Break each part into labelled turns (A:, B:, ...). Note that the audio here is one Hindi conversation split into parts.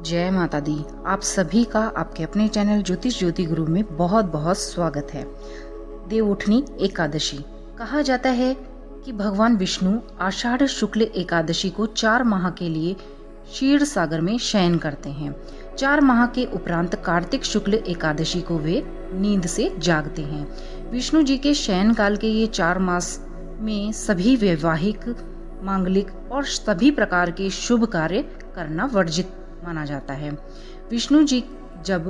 A: जय माता दी। आप सभी का आपके अपने चैनल ज्योतिष ज्योति गुरु में बहुत बहुत स्वागत है। देवउठनी एकादशी कहा जाता है कि भगवान विष्णु आषाढ़ शुक्ल एकादशी को 4 माह के लिए क्षीर सागर में शयन करते हैं। 4 माह के उपरांत कार्तिक शुक्ल एकादशी को वे नींद से जागते हैं। विष्णु जी के शयन काल के ये 4 मास में सभी वैवाहिक, मांगलिक और सभी प्रकार के शुभ कार्य करना वर्जित माना जाता है। विष्णु जी जब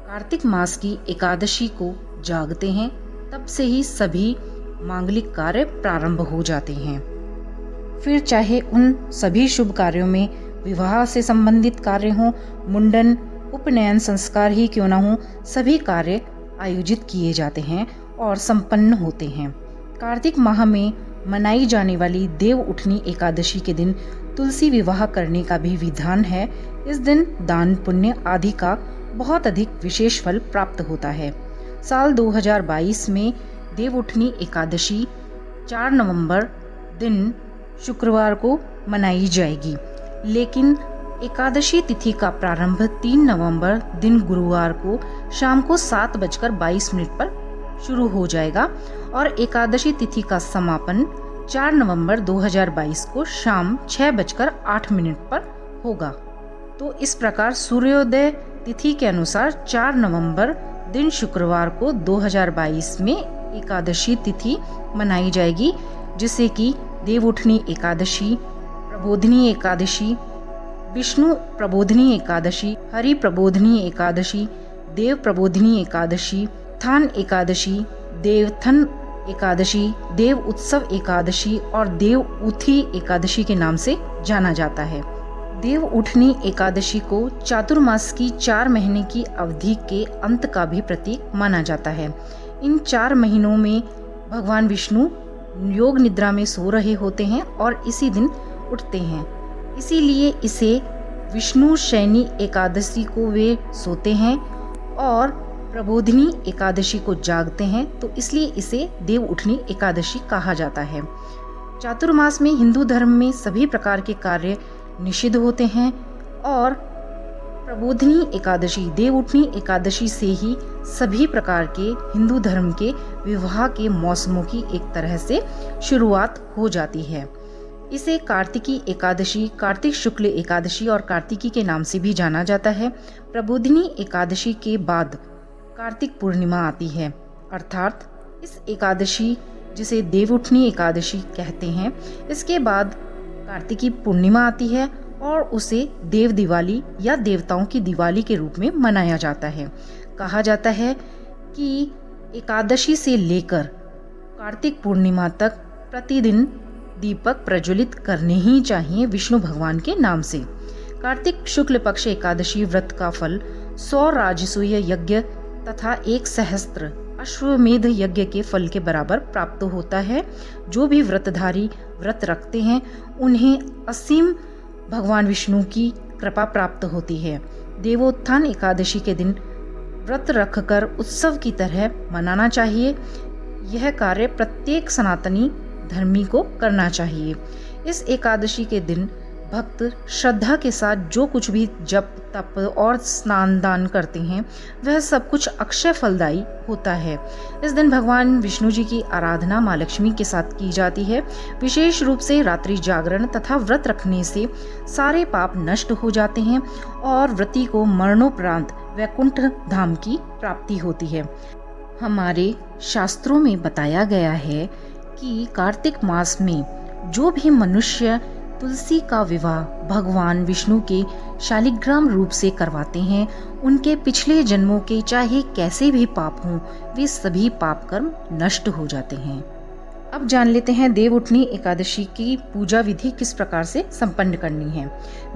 A: कार्तिक मास की एकादशी को जागते हैं तब से ही सभी मांगलिक कार्य प्रारंभ हो जाते हैं। फिर चाहे उन सभी शुभ कार्यों में विवाह से संबंधित कार्य हों, मुंडन, उपनयन संस्कार ही क्यों न हो, सभी कार्य आयोजित किए जाते हैं और संपन्न होते हैं। कार्तिक माह में मनाई जाने वाली देवउठनी एकादशी के दिन तुलसी विवाह करने का भी विधान है। इस दिन दान पुण्य आदि का बहुत अधिक विशेष फल प्राप्त होता है। साल 2022 में देवउठनी एकादशी 4 नवंबर दिन शुक्रवार को मनाई जाएगी, लेकिन एकादशी तिथि का प्रारंभ 3 नवंबर दिन गुरुवार को शाम को 7:22 पर शुरू हो जाएगा और एकादशी तिथि का समापन 4 नवंबर 2022 को शाम 6:08 पर होगा। तो इस प्रकार सूर्योदय तिथि के अनुसार 4 नवंबर दिन शुक्रवार को 2022 में एकादशी तिथि मनाई जाएगी, जिसे कि देवउठनी एकादशी, प्रबोधनी एकादशी, विष्णु प्रबोधनी एकादशी, हरि प्रबोधनी एकादशी, देव प्रबोधनी एकादशी, थान एकादशी, देवथन एकादशी, देव उत्सव एकादशी और देव उठी एकादशी के नाम से जाना जाता है। देव उठनी एकादशी को चातुर्मास की 4 महीने की अवधि के अंत का भी प्रतीक माना जाता है। इन 4 महीनों में भगवान विष्णु योग निद्रा में सो रहे होते हैं और इसी दिन उठते हैं, इसीलिए इसे विष्णु शयनी एकादशी को वे सोते हैं और प्रबोधनी एकादशी को जागते हैं, तो इसलिए इसे देव उठनी एकादशी कहा जाता है। चातुर्मास में हिंदू धर्म में सभी प्रकार के कार्य निषिद्ध होते हैं और प्रबोधनी एकादशी, देव उठनी एकादशी से ही सभी प्रकार के हिंदू धर्म के विवाह के मौसमों की एक तरह से शुरुआत हो जाती है। इसे कार्तिकी एकादशी, कार्तिक शुक्ल एकादशी और कार्तिकी के नाम से भी जाना जाता है। प्रबोधनी एकादशी के बाद कार्तिक पूर्णिमा आती है, अर्थात इस एकादशी जिसे देवउठनी एकादशी कहते हैं, इसके बाद कार्तिकी पूर्णिमा आती है और उसे देव दिवाली या देवताओं की दिवाली के रूप में मनाया जाता है। कहा जाता है कि एकादशी से लेकर कार्तिक पूर्णिमा तक प्रतिदिन दीपक प्रज्वलित करने ही चाहिए विष्णु भगवान के नाम से। कार्तिक शुक्ल पक्ष एकादशी व्रत का फल 100 राजसूय यज्ञ तथा 1 सहस्त्र अश्वमेध यज्ञ के फल के बराबर प्राप्त होता है। जो भी व्रतधारी व्रत रखते हैं उन्हें असीम भगवान विष्णु की कृपा प्राप्त होती है। देवोत्थान एकादशी के दिन व्रत रखकर उत्सव की तरह मनाना चाहिए। यह कार्य प्रत्येक सनातनी धर्मी को करना चाहिए। इस एकादशी के दिन भक्त श्रद्धा के साथ जो कुछ भी जप तप और स्नान दान करते हैं वह सब कुछ अक्षय फलदायी होता है। इस दिन भगवान विष्णु जी की आराधना माँ लक्ष्मी के साथ की जाती है। विशेष रूप से रात्रि जागरण तथा व्रत रखने से सारे पाप नष्ट हो जाते हैं और व्रती को मरणोपरांत वैकुंठ धाम की प्राप्ति होती है। हमारे शास्त्रों में बताया गया है कि कार्तिक मास में जो भी मनुष्य तुलसी का विवाह भगवान विष्णु के शालिग्राम रूप से करवाते हैं, उनके पिछले जन्मों के चाहे कैसे भी पाप हों, वे सभी पाप कर्म नष्ट हो जाते हैं। अब जान लेते हैं देवउठनी एकादशी की पूजा विधि किस प्रकार से संपन्न करनी है।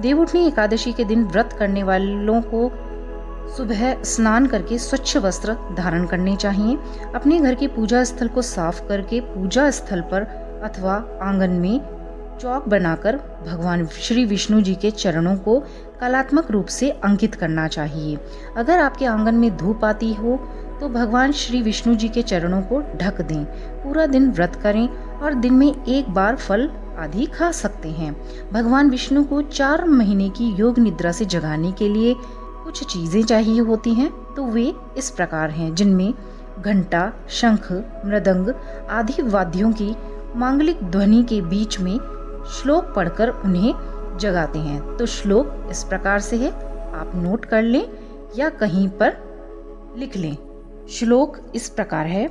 A: देवउठनी एकादशी के दिन व्रत करने वालों को सुबह स्नान करके स्वच्छ वस्त्र धारण करने चाहिए। अपने घर के पूजा स्थल को साफ करके पूजा स्थल पर अथवा आंगन में चौक बनाकर भगवान श्री विष्णु जी के चरणों को कलात्मक रूप से अंकित करना चाहिए। अगर आपके आंगन में धूप आती हो तो भगवान श्री विष्णु जी के चरणों को ढक दें। पूरा दिन व्रत करें और दिन में 1 बार फल आदि खा सकते हैं। भगवान विष्णु को 4 महीने की योग निद्रा से जगाने के लिए कुछ चीजें चाहिए होती हैं, तो वे इस प्रकार हैं, जिनमें घंटा, शंख, मृदंग आदि वाद्यों की मांगलिक ध्वनि के बीच में श्लोक पढ़कर उन्हें जगाते हैं। तो श्लोक इस प्रकार से है, आप नोट कर लें या कहीं पर लिख लें। श्लोक इस प्रकार है,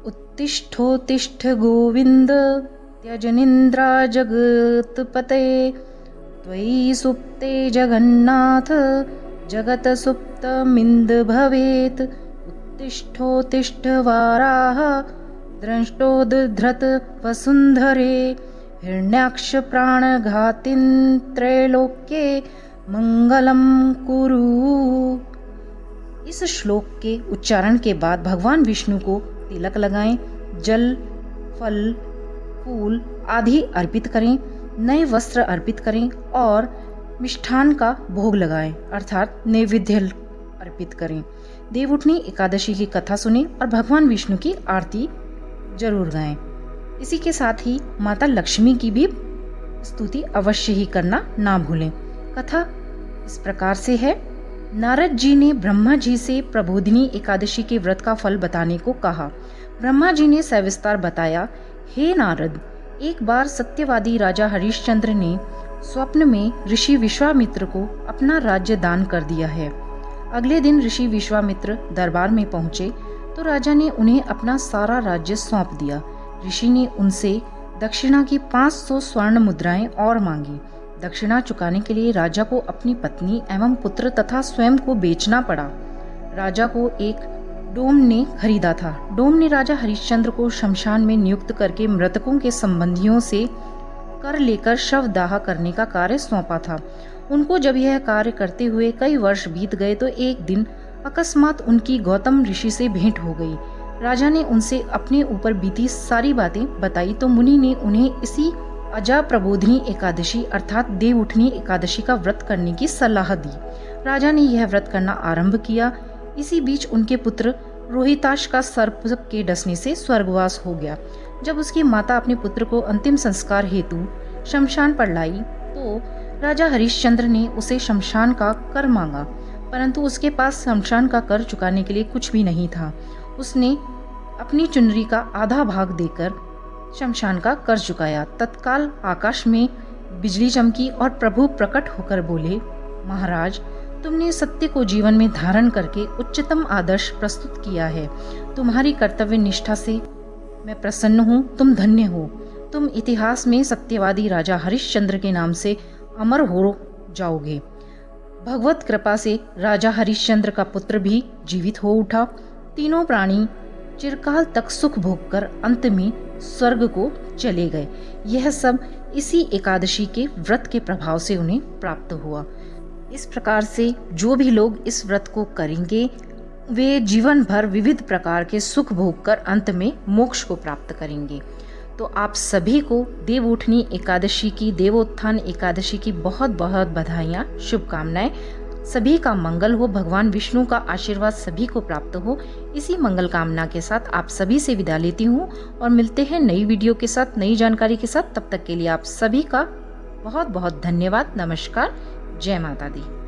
A: उत्तिष्ठोत्तिष्ठ गोविंद त्यज निन्द्रा जगत्पते त्वयि सुप्ते जगन्नाथ जगत सुप्तमिन्द भवेत्। उत्तिष्ठोत्तिष्ठ वाराह द्रष्टोद्धृत वसुन्धरे हिरण्याक्ष प्राणघातिन् त्रैलोक्ये मंगलम कुरु। इस श्लोक के उच्चारण के बाद भगवान विष्णु को तिलक लगाएं, जल, फल, फूल आदि अर्पित करें, नए वस्त्र अर्पित करें और मिष्ठान का भोग लगाएं, अर्थात नैवेद्य अर्पित करें। देवउठनी एकादशी की कथा सुनें और भगवान विष्णु की आरती जरूर गाएं। इसी के साथ ही माता लक्ष्मी की भी स्तुति अवश्य ही करना ना भूलें। कथा इस प्रकार से है, नारद जी ने ब्रह्मा जी से प्रबोधिनी एकादशी के व्रत का फल बताने को कहा। ब्रह्मा जी ने सविस्तार बताया, हे नारद, एक बार सत्यवादी राजा हरिश्चंद्र ने स्वप्न में ऋषि विश्वामित्र को अपना राज्य दान कर दिया है। अगले दिन ऋषि विश्वामित्र दरबार में पहुंचे तो राजा ने उन्हें अपना सारा राज्य सौंप दिया। ऋषि ने उनसे दक्षिणा की 500 स्वर्ण मुद्राएं और मांगी। दक्षिणा चुकाने के लिए राजा को अपनी पत्नी एवं पुत्र तथा स्वयं को बेचना पड़ा। राजा को एक डोम ने खरीदा था। डोम ने राजा हरिश्चंद्र को शमशान में नियुक्त करके मृतकों के संबंधियों से कर लेकर शव दाह करने का कार्य सौंपा था। उनको जब यह कार्य करते हुए कई वर्ष बीत गए तो एक दिन अकस्मात उनकी गौतम ऋषि से भेंट हो गई। राजा ने उनसे अपने ऊपर बीती सारी बातें बताई तो मुनि ने उन्हें इसी अजा प्रबोधिनी एकादशी अर्थात देवउठनी एकादशी का व्रत करने की सलाह दी। राजा ने यह व्रत करना आरंभ किया। इसी बीच उनके पुत्र रोहिताश का सर्प के डसने से स्वर्गवास हो गया। जब उसकी माता अपने पुत्र को अंतिम संस्कार हेतु शमशान पर लाई तो राजा हरिश्चंद्र ने उसे शमशान का कर मांगा, परंतु उसके पास शमशान का कर चुकाने के लिए कुछ भी नहीं था। उसने अपनी चुनरी का आधा भाग देकर शमशान का कर चुकाया। तत्काल आकाश में बिजली चमकी और प्रभु प्रकट होकर बोले, महाराज, तुमने सत्य को जीवन में धारण करके उच्चतम आदर्श प्रस्तुत किया है। तुम्हारी कर्तव्य निष्ठा से मैं प्रसन्न हूँ। तुम धन्य हो। तुम इतिहास में सत्यवादी राजा हरिश्चंद्र के नाम से अमर हो जाओगे। भगवत कृपा से राजा हरिश्चंद्र का पुत्र भी जीवित हो उठा। तीनों प्राणी चिरकाल तक सुख भोगकर अंत में स्वर्ग को चले गए। यह सब इसी एकादशी के व्रत के प्रभाव से उन्हें प्राप्त हुआ। इस प्रकार से जो भी लोग इस व्रत को करेंगे वे जीवन भर विविध प्रकार के सुख भोग कर अंत में मोक्ष को प्राप्त करेंगे। तो आप सभी को देवउठनी एकादशी की, देवोत्थान एकादशी की बहुत बहुत बधाइयाँ, शुभकामनाएं। सभी का मंगल हो, भगवान विष्णु का आशीर्वाद सभी को प्राप्त हो। इसी मंगल कामना के साथ आप सभी से विदा लेती हूँ और मिलते हैं नई वीडियो के साथ, नई जानकारी के साथ। तब तक के लिए आप सभी का बहुत बहुत धन्यवाद। नमस्कार। जय माता दी।